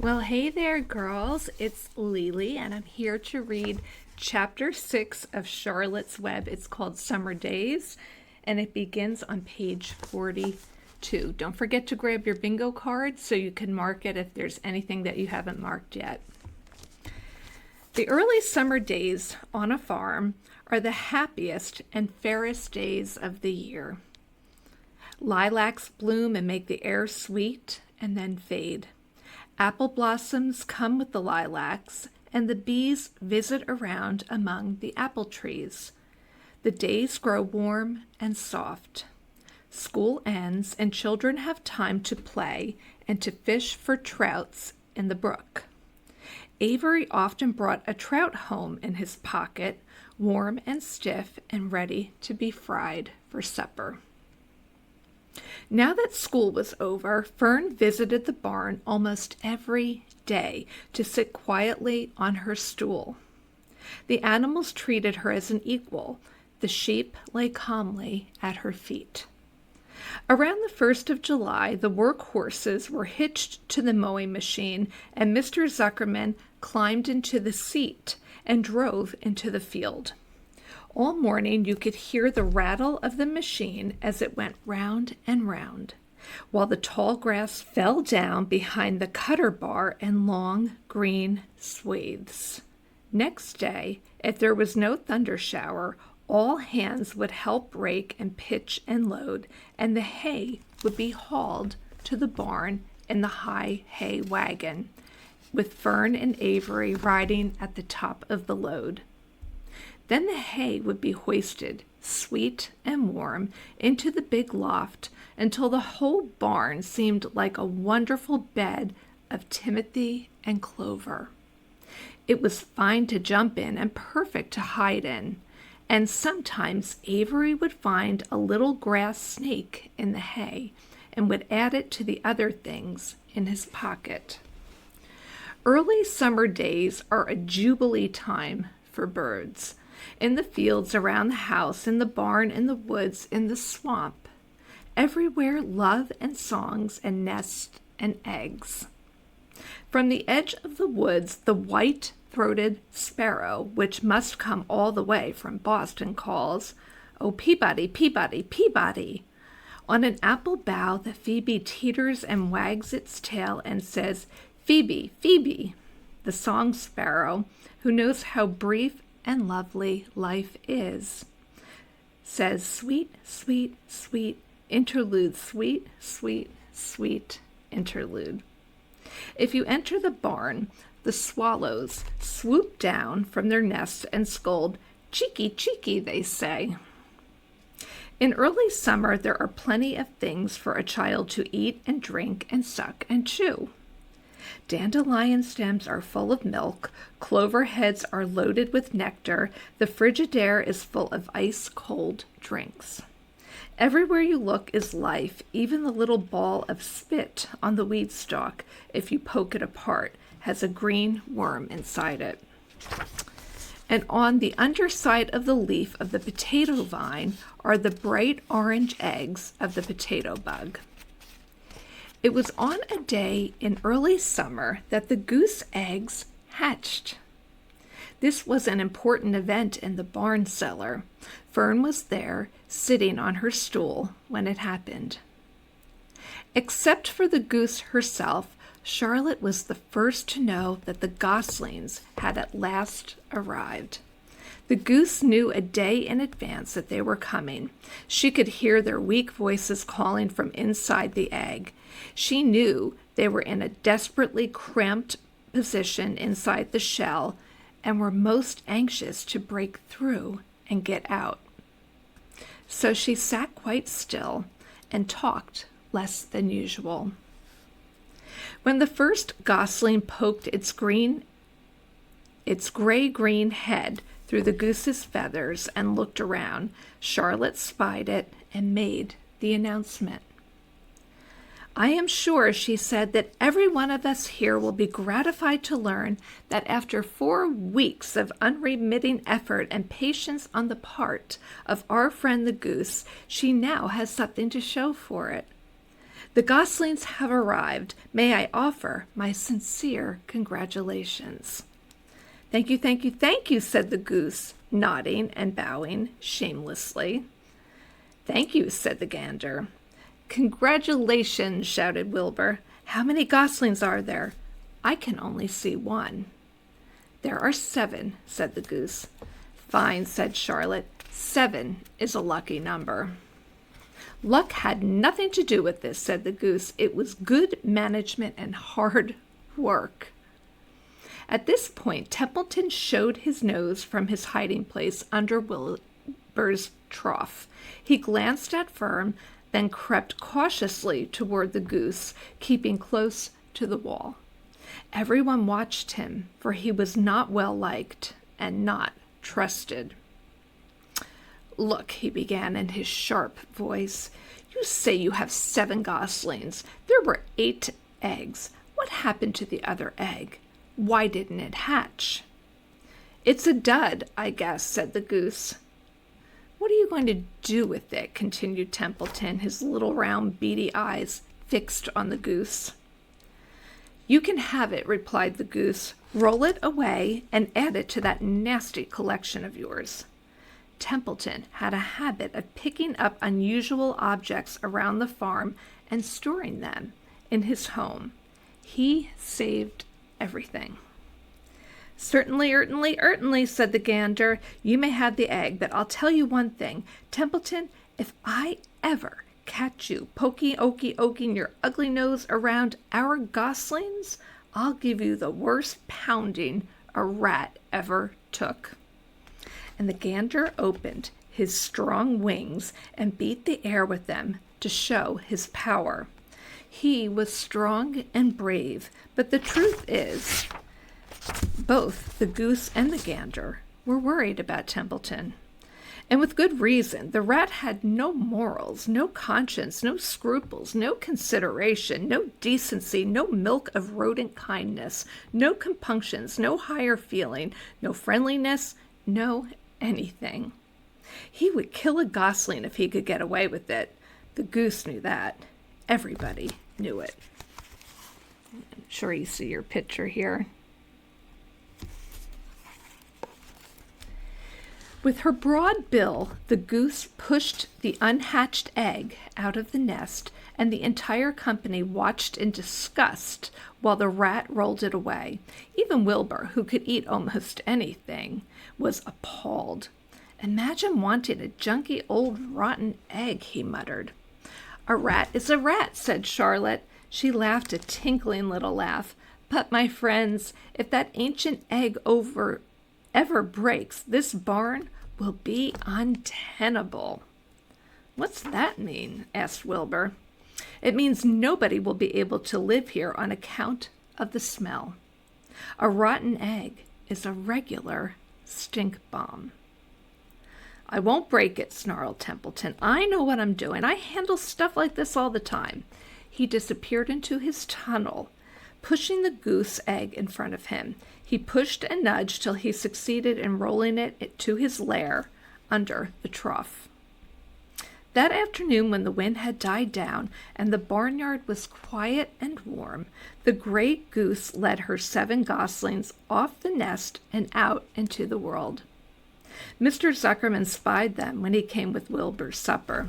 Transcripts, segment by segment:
Well, hey there, girls. It's Lily, and I'm here to read chapter 6 of Charlotte's Web. It's called Summer Days, and it begins on page 42. Don't forget to grab your bingo card so you can mark it if there's anything that you haven't marked yet. The early summer days on a farm are the happiest and fairest days of the year. Lilacs bloom and make the air sweet and then fade. Apple blossoms come with the lilacs, and the bees visit around among the apple trees. The days grow warm and soft. School ends, and children have time to play and to fish for trouts in the brook. Avery often brought a trout home in his pocket, warm and stiff and ready to be fried for supper. Now that school was over, Fern visited the barn almost every day to sit quietly on her stool. The animals treated her as an equal. The sheep lay calmly at her feet. Around the 1st of July, the work horses were hitched to the mowing machine, and Mr. Zuckerman climbed into the seat and drove into the field. All morning you could hear the rattle of the machine as it went round and round, while the tall grass fell down behind the cutter bar in long green swathes. Next day, if there was no thunder shower, all hands would help rake and pitch and load, and the hay would be hauled to the barn in the high hay wagon, with Fern and Avery riding at the top of the load. Then the hay would be hoisted, sweet and warm, into the big loft until the whole barn seemed like a wonderful bed of timothy and clover. It was fine to jump in and perfect to hide in, and sometimes Avery would find a little grass snake in the hay and would add it to the other things in his pocket. Early summer days are a jubilee time for birds. In the fields around the house, in the barn, in the woods, in the swamp. Everywhere love and songs and nests and eggs. From the edge of the woods, the white-throated sparrow, which must come all the way from Boston, calls, "Oh, Peabody, Peabody, Peabody." On an apple bough, the phoebe teeters and wags its tail and says, "Phoebe, Phoebe." The song sparrow, who knows how brief and lovely life is, says, "Sweet, sweet, sweet interlude, sweet, sweet, sweet interlude." If you enter the barn, the swallows swoop down from their nests and scold, "Cheeky, cheeky," they say. In early summer, there are plenty of things for a child to eat and drink and suck and chew. Dandelion stems are full of milk, clover heads are loaded with nectar, the Frigidaire is full of ice-cold drinks. Everywhere you look is life, even the little ball of spit on the weed stalk, if you poke it apart, has a green worm inside it. And on the underside of the leaf of the potato vine are the bright orange eggs of the potato bug. It was on a day in early summer that the goose eggs hatched. This was an important event in the barn cellar. Fern was there, sitting on her stool, when it happened. Except for the goose herself, Charlotte was the first to know that the goslings had at last arrived. The goose knew a day in advance that they were coming. She could hear their weak voices calling from inside the egg. She knew they were in a desperately cramped position inside the shell and were most anxious to break through and get out. So she sat quite still and talked less than usual. When the first gosling poked its gray-green head through the goose's feathers and looked around, Charlotte spied it and made the announcement. "I am sure," she said, "that every one of us here will be gratified to learn that after 4 weeks of unremitting effort and patience on the part of our friend the goose, she now has something to show for it. The goslings have arrived. May I offer my sincere congratulations?" "Thank you, thank you, thank you," said the goose, nodding and bowing shamelessly. "Thank you," said the gander. "Congratulations," shouted Wilbur. "How many goslings are there? I can only see one." "There are 7," said the goose. "Fine," said Charlotte. 7 is a lucky number." "Luck had nothing to do with this," said the goose. "It was good management and hard work." At this point, Templeton showed his nose from his hiding place under Wilbur's trough. He glanced at Fern, then crept cautiously toward the goose, keeping close to the wall. Everyone watched him, for he was not well liked and not trusted. "Look," he began in his sharp voice, "you say you have 7 goslings. There were 8 eggs. What happened to the other egg? Why didn't it hatch?" "It's a dud, I guess," said the goose. "What are you going to do with it?" continued Templeton, his little round beady eyes fixed on the goose. "You can have it," replied the goose. "Roll it away and add it to that nasty collection of yours." Templeton had a habit of picking up unusual objects around the farm and storing them in his home. He saved everything. "Certainly, certainly," said the gander. "You may have the egg, but I'll tell you one thing. Templeton, if I ever catch you poking your ugly nose around our goslings, I'll give you the worst pounding a rat ever took." And the gander opened his strong wings and beat the air with them to show his power. He was strong and brave, but the truth is, both the goose and the gander were worried about Templeton. And with good reason. The rat had no morals, no conscience, no scruples, no consideration, no decency, no milk of rodent kindness, no compunctions, no higher feeling, no friendliness, no anything. He would kill a gosling if he could get away with it. The goose knew that. Everybody knew it. I'm sure you see your picture here. With her broad bill, the goose pushed the unhatched egg out of the nest, and the entire company watched in disgust while the rat rolled it away. Even Wilbur, who could eat almost anything, was appalled. "Imagine wanting a junky old rotten egg," he muttered. "A rat is a rat," said Charlotte. She laughed a tinkling little laugh. "But, my friends, if that ancient egg ever breaks, this barn will be untenable." "What's that mean?" asked Wilbur. "It means nobody will be able to live here on account of the smell. A rotten egg is a regular stink bomb." "I won't break it," snarled Templeton. "I know what I'm doing. I handle stuff like this all the time." He disappeared into his tunnel, pushing the goose egg in front of him. He pushed and nudged till he succeeded in rolling it to his lair under the trough. That afternoon, when the wind had died down and the barnyard was quiet and warm, the great goose led her 7 goslings off the nest and out into the world. Mr. Zuckerman spied them when he came with Wilbur's supper.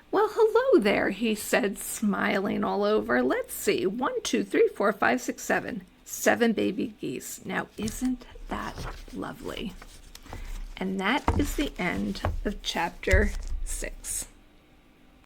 "Well, hello there," he said, smiling all over. "Let's see, 1, 2, 3, 4, 5, 6, 7. 7 baby geese. Now, isn't that lovely?" And that is the end of chapter 6.